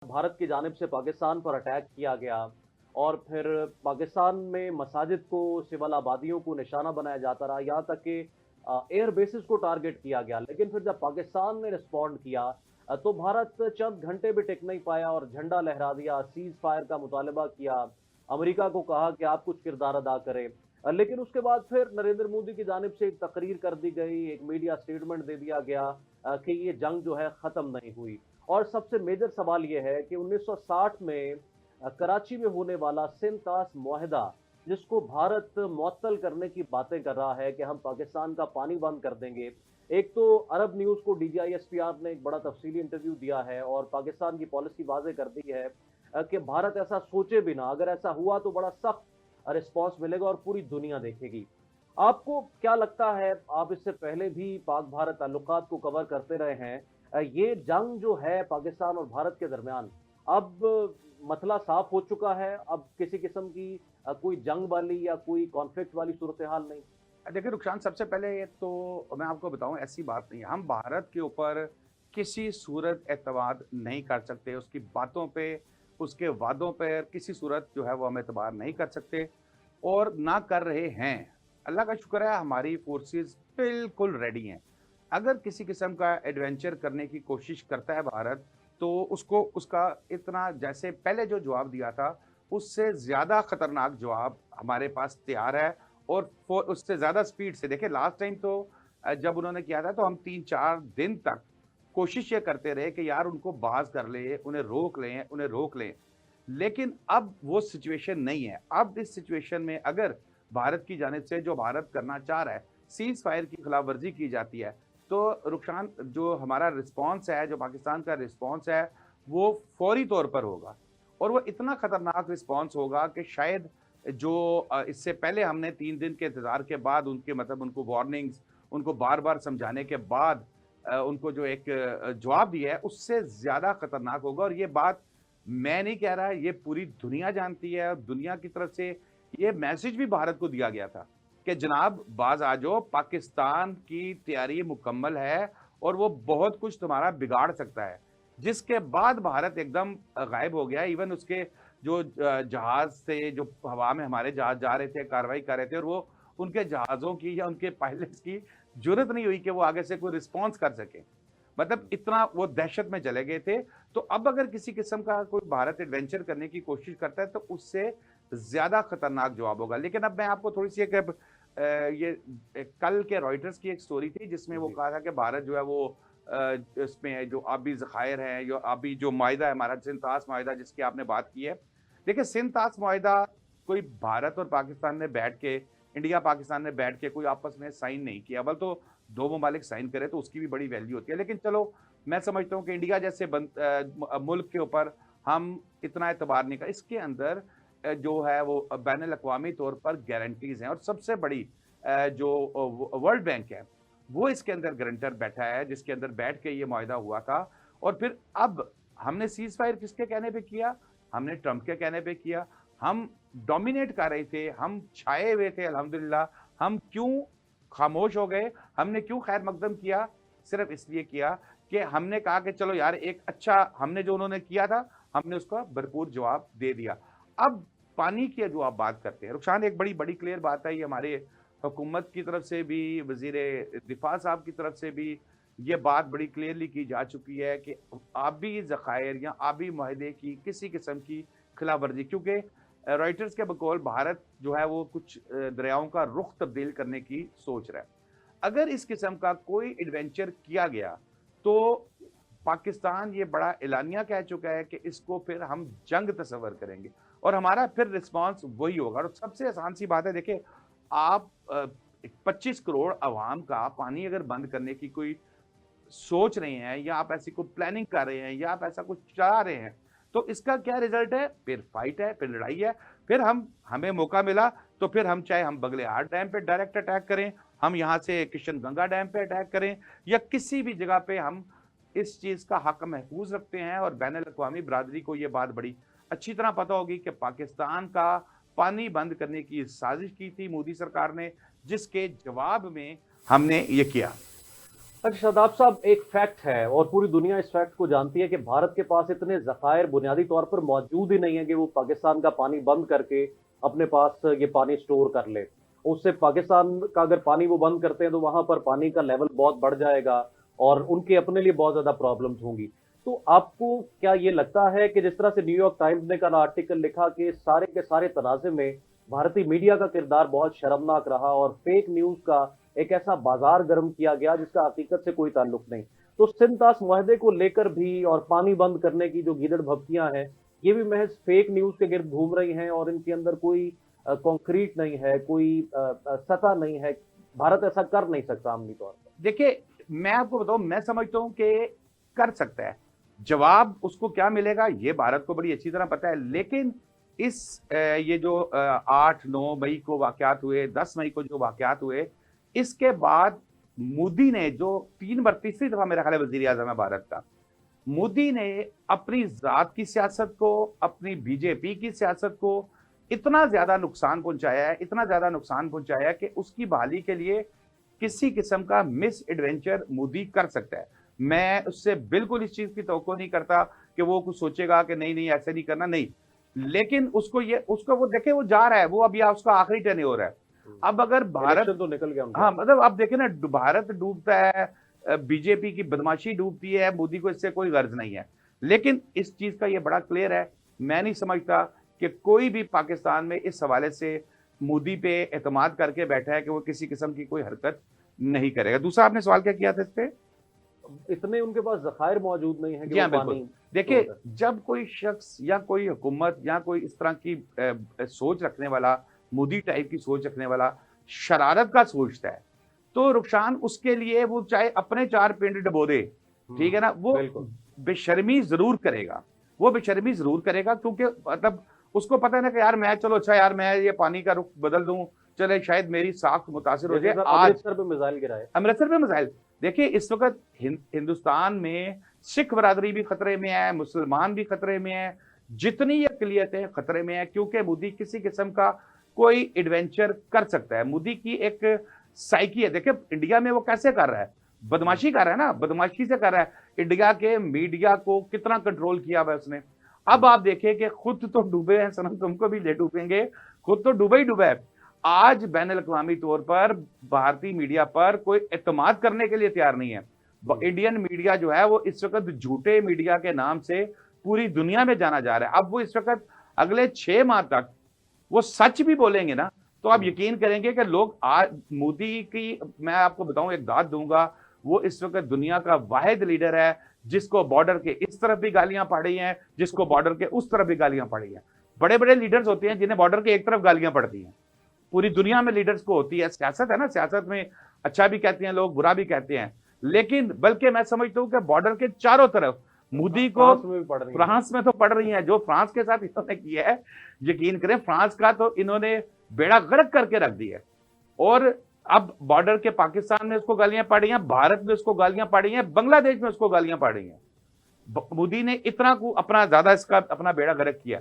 भारत की जानिब से पाकिस्तान पर अटैक किया गया और फिर पाकिस्तान में मसाजिद को, सिविल आबादियों को निशाना बनाया जाता रहा, यहाँ तक कि एयर बेसिस को टारगेट किया गया। लेकिन फिर जब पाकिस्तान ने रिस्पॉन्ड किया तो भारत चंद घंटे भी टिक नहीं पाया और झंडा लहरा दिया, सीज फायर का मुतालबा किया, अमेरिका को कहा कि आप कुछ किरदार अदा करें। लेकिन उसके बाद फिर नरेंद्र मोदी की जानिब से एक तकरीर कर दी गई, एक मीडिया स्टेटमेंट दे दिया गया कि ये जंग जो है ख़त्म नहीं हुई। और सबसे मेजर सवाल ये है कि 1960 में कराची में होने वाला सिंध-तास मुआहदा, जिसको भारत मुअत्तल करने की बातें कर रहा है कि हम पाकिस्तान का पानी बंद कर देंगे। एक तो अरब न्यूज़ को डीजीआईएसपीआर ने एक बड़ा तफसीली इंटरव्यू दिया है और पाकिस्तान की पॉलिसी वाज़ेह कर दी है कि भारत ऐसा सोचे भी ना, अगर ऐसा हुआ तो बड़ा सख्त रिस्पॉन्स मिलेगा और पूरी दुनिया देखेगी। आपको क्या लगता है, आप इससे पहले भी पाक-भारत ताल्लुकात को कवर करते रहे हैं, ये जंग जो है पाकिस्तान और भारत के दरमियान, अब मसला साफ हो चुका है, अब किसी किस्म की कोई जंग वाली या कोई कॉन्फ्लिक्ट वाली सूरत-ए-हाल नहीं? देखिए रुखसान, सबसे पहले तो मैं आपको बताऊं, ऐसी बात नहीं है। हम भारत के ऊपर किसी सूरत एतमाद नहीं कर सकते, उसकी बातों पे, उसके वादों पर किसी सूरत जो है वो हम एतबार नहीं कर सकते और ना कर रहे हैं। अल्लाह का शुक्र है, हमारी फोर्सेस बिल्कुल रेडी हैं। अगर किसी किस्म का एडवेंचर करने की कोशिश करता है भारत, तो उसको उसका इतना, जैसे पहले जो जवाब दिया था उससे ज़्यादा खतरनाक जवाब हमारे पास तैयार है। और उससे ज़्यादा स्पीड से। देखिए लास्ट टाइम तो जब उन्होंने किया था तो हम 3-4 दिन तक कोशिश ये करते रहे कि यार उनको बाज कर ले, उन्हें रोक लें, उन्हें रोक लें। लेकिन अब वो सिचुएशन नहीं है। अब इस सिचुएशन में अगर भारत की जानिब से जो भारत करना चाह रहा है, सीज़ फायर की खिलाफवर्जी की जाती है, तो रुखसान, जो हमारा रिस्पॉन्स है, जो पाकिस्तान का रिस्पॉन्स है, वो फौरी तौर पर होगा। और वो इतना खतरनाक रिस्पॉन्स होगा कि शायद जो इससे पहले हमने 3 दिन के इंतज़ार के बाद उनके, मतलब उनको वार्निंग्स, उनको बार-बार समझाने के बाद उनको जो एक जवाब दिया है, उससे ज़्यादा खतरनाक होगा। और ये बात मैं नहीं कह रहा, ये पूरी दुनिया जानती है। और दुनिया की तरफ से ये मैसेज भी भारत को दिया गया था कि जनाब बाज़ आ जाओ, पाकिस्तान की तैयारी मुकम्मल है और वो बहुत कुछ तुम्हारा बिगाड़ सकता है। जिसके बाद भारत एकदम गायब हो गया। इवन उसके जो जहाज़ से, जो हवा में हमारे जहाज़ जा रहे थे, कार्रवाई कर रहे थे, और वो उनके जहाज़ों की या उनके पायलट्स की ज़रूरत नहीं हुई कि वो आगे से कोई रिस्पॉन्स कर सकें। मतलब इतना वो दहशत में चले गए थे। तो अब अगर किसी किस्म का कोई भारत एडवेंचर करने की कोशिश करता है तो उससे ज़्यादा खतरनाक जवाब होगा। लेकिन अब मैं आपको थोड़ी-सी एक ये कल के रॉयटर्स की एक स्टोरी थी जिसमें वो जी। कहा था कि भारत जो है वो इसमें जो आबी ज़खायर हैं, जो आबी जो माहिदा है हमारा, सिंध-तास माहिदा जिसकी आपने बात की है। देखिए सिंध-तास माहिदा कोई भारत और पाकिस्तान ने बैठ के, इंडिया पाकिस्तान ने बैठ के कोई आपस में साइन नहीं किया। अव्वल तो 2 ममालिक साइन करें तो उसकी भी बड़ी वैल्यू होती है। लेकिन चलो, मैं समझता हूँ कि इंडिया जैसे मुल्क के ऊपर हम इतना एतबार नहीं कर, इसके अंदर जो है वो बैनुल अक़वामी तौर पर गारंटीज़ हैं। और सबसे बड़ी जो वर्ल्ड बैंक है, वो इसके अंदर गारंटर बैठा है, जिसके अंदर बैठ के ये मुआहिदा हुआ था। और फिर अब हमने सीज़ फायर किसके कहने पे किया? हमने ट्रंप के कहने पे किया। हम डोमिनेट कर रहे थे, हम छाए हुए थे अल्हम्दुलिल्लाह। हम क्यों खामोश हो गए? हमने क्यों खैर मकदम किया? सिर्फ़ इसलिए किया कि हमने कहा कि चलो यार, एक अच्छा, हमने जो उन्होंने किया था, हमने उसका भरपूर जवाब दे दिया। अब पानी की जो आप बात करते हैं, रुख़सान, एक बड़ी क्लियर बात है, ये हमारे हुकूमत की तरफ से भी, वज़ीर दिफ़ा साहब की तरफ से भी ये बात बड़ी क्लियरली की जा चुकी है कि आबी ज़खायर या आबी मुआहदे की किसी किस्म की खिलाफवर्जी, क्योंकि रॉयटर्स के बकौल भारत जो है वो कुछ दरियाओं का रुख तब्दील करने की सोच रहा है। अगर इस किस्म का कोई एडवेंचर किया गया, तो पाकिस्तान ये बड़ा एलानिया कह चुका है कि इसको फिर हम जंग तस्वर करेंगे और हमारा फिर रिस्पॉन्स वही होगा। और सबसे आसान सी बात है, देखिए आप 25 करोड़ अवाम का पानी अगर बंद करने की कोई सोच रहे हैं, या आप ऐसी कोई प्लानिंग कर रहे हैं, या आप ऐसा कुछ चाह रहे हैं, तो इसका क्या रिजल्ट है? फिर फाइट है, फिर लड़ाई है। फिर हमें मौका मिला तो फिर हम, चाहे हम बगलेहार डैम पे डायरेक्ट अटैक करें, हम यहाँ से किशनगंगा डैम पे अटैक करें, या किसी भी जगह पे, हम इस चीज़ का हक महफूज रखते हैं। और बैनुल अक़वामी बरादरी को ये बात बड़ी अच्छी तरह पता होगी कि पाकिस्तान का पानी बंद करने की साजिश की थी मोदी सरकार ने, जिसके जवाब में हमने ये किया। अच्छा शादाब साहब, एक फैक्ट है और पूरी दुनिया इस फैक्ट को जानती है कि भारत के पास इतने ज़खायर बुनियादी तौर पर मौजूद ही नहीं है कि वो पाकिस्तान का पानी बंद करके अपने पास ये पानी स्टोर कर ले। उससे पाकिस्तान का अगर पानी वो बंद करते हैं तो वहां पर पानी का लेवल बहुत बढ़ जाएगा और उनके अपने लिए बहुत ज्यादा प्रॉब्लम्स होंगी। तो आपको क्या ये लगता है कि जिस तरह से न्यूयॉर्क टाइम्स ने कल आर्टिकल लिखा कि सारे के सारे तनाज़े में भारतीय मीडिया का किरदार बहुत शर्मनाक रहा और फेक न्यूज का एक ऐसा बाजार गर्म किया गया जिसका हकीकत से कोई ताल्लुक नहीं। तो सिंतास मुआहदे को लेकर भी और पानी बंद करने की जो गीदड़ भभकियां हैं, ये भी महज फेक न्यूज के गिर्द घूम रही हैं और इनके अंदर कोई कंक्रीट नहीं है, कोई सतह नहीं है। भारत ऐसा कर नहीं सकता आमनी तौर पर। देखिए, मैं आपको बताऊं, मैं समझता हूं कि कर सकता है। जवाब उसको क्या मिलेगा ये भारत को बड़ी अच्छी तरह पता है, लेकिन ये जो 8-9 मई को वाकयात हुए, 10 मई को जो वाकयात हुए, इसके बाद मोदी ने जो 3 बार, तीसरी दफा मेरा ख्याल है वजीर आजम है भारत का, मोदी ने अपनी जात की सियासत को, अपनी बीजेपी की सियासत को इतना ज्यादा नुकसान पहुंचाया है, इतना ज्यादा नुकसान पहुंचाया है कि उसकी बहाली के लिए किसी किस्म का मिस एडवेंचर मोदी कर सकता है। मैं उससे बिल्कुल इस चीज की तवक्को नहीं करता कि वो कुछ सोचेगा कि नहीं नहीं ऐसे नहीं करना, नहीं। लेकिन उसको वो देखे, वो जा रहा है, वो अब या उसका आखिरी टर्न हो रहा है। अब अगर भारत, इलेक्शन तो निकल गया उनका। हाँ मतलब आप देखें ना, भारत डूबता है, बीजेपी की बदमाशी डूबती है, मोदी को इससे कोई गर्ज नहीं है। लेकिन इस चीज का ये बड़ा क्लियर है, मैं नहीं समझता कि कोई भी पाकिस्तान में इस हवाले से मोदी पे एतमाद करके बैठा है कि वो किसी किस्म की कोई हरकत नहीं करेगा। दूसरा आपने सवाल क्या किया था इस पे? इतने उनके पास जखायर मौजूद नहीं है कि जी हाँ, वो बिल्कुल। पानी देखिए, स्टोर कर। जब कोई शख्स या कोई हुकूमत या कोई इस तरह की सोच रखने वाला, मोदी टाइप की सोच रखने वाला, शरारत का सोचता है, तो रुखसान उसके लिए वो चाहे अपने 4 पिंड डबो दे, ठीक है ना, वो बिल्कुल। बेशर्मी जरूर करेगा। वो बेशर्मी जरूर करेगा, क्योंकि मतलब उसको पता है ना कि यार मैं, चलो अच्छा यार मैं ये पानी का रुख बदल दूं, चले शायद मेरी साख मुतासिर हो जैसे जाए। सर आज अमृतसर पे मिसाइल गिराए। अमृतसर में मिसाइल, देखिए इस वक्त हिंदुस्तान में सिख बरादरी भी खतरे में है, मुसलमान भी खतरे में है, जितनी अकलियतें खतरे में है, क्योंकि मोदी किसी किस्म का कोई एडवेंचर कर सकता है। मोदी की एक साइकी है, देखिए इंडिया में वो कैसे कर रहा है, बदमाशी कर रहा है ना, बदमाशी से कर रहा है। इंडिया के मीडिया को कितना कंट्रोल किया हुआ है उसने। अब आप देखिए कि खुद तो डूबे हैं सनम, तुमको भी ले डूबेंगे, खुद तो डूबे ही डूबे है। आज बैन अल-अक़वामी तौर पर भारतीय मीडिया पर कोई एतमाद करने के लिए तैयार नहीं है। इंडियन मीडिया जो है वो इस वक्त झूठे मीडिया के नाम से पूरी दुनिया में जाना जा रहा है। अब वो इस वक्त अगले 6 माह तक वो सच भी बोलेंगे ना, तो आप यकीन करेंगे कि लोग आज मोदी की, मैं आपको बताऊं एक दाद दूंगा, वो इस वक्त दुनिया का वाहिद लीडर है जिसको बॉर्डर के इस तरफ भी गालियां पड़ी हैं, जिसको बॉर्डर के उस तरफ भी गालियां पड़ी हैं। बड़े बड़े लीडर्स होते हैं जिन्हें बॉर्डर के एक तरफ गालियां पड़ती हैं, पूरी दुनिया में लीडर्स को होती है। सियासत है ना, सियासत में अच्छा भी कहते हैं लोग, बुरा भी कहते हैं, लेकिन बल्कि मैं समझता हूं कि बॉर्डर के चारों तरफ मोदी को, फ्रांस में तो पड़ रही है, जो फ्रांस के साथ इन्होंने किया है, यकीन करें फ्रांस का तो इन्होंने बेड़ा गर्क करके रख दिया है। और अब बॉर्डर के पाकिस्तान में उसको गालियां पड़ रही हैं, भारत में उसको गालियां पड़ रही हैं, बांग्लादेश में उसको गालियां पड़ रही हैं। मोदी ने इतना को अपना ज्यादा इसका अपना बेड़ा गर्क किया।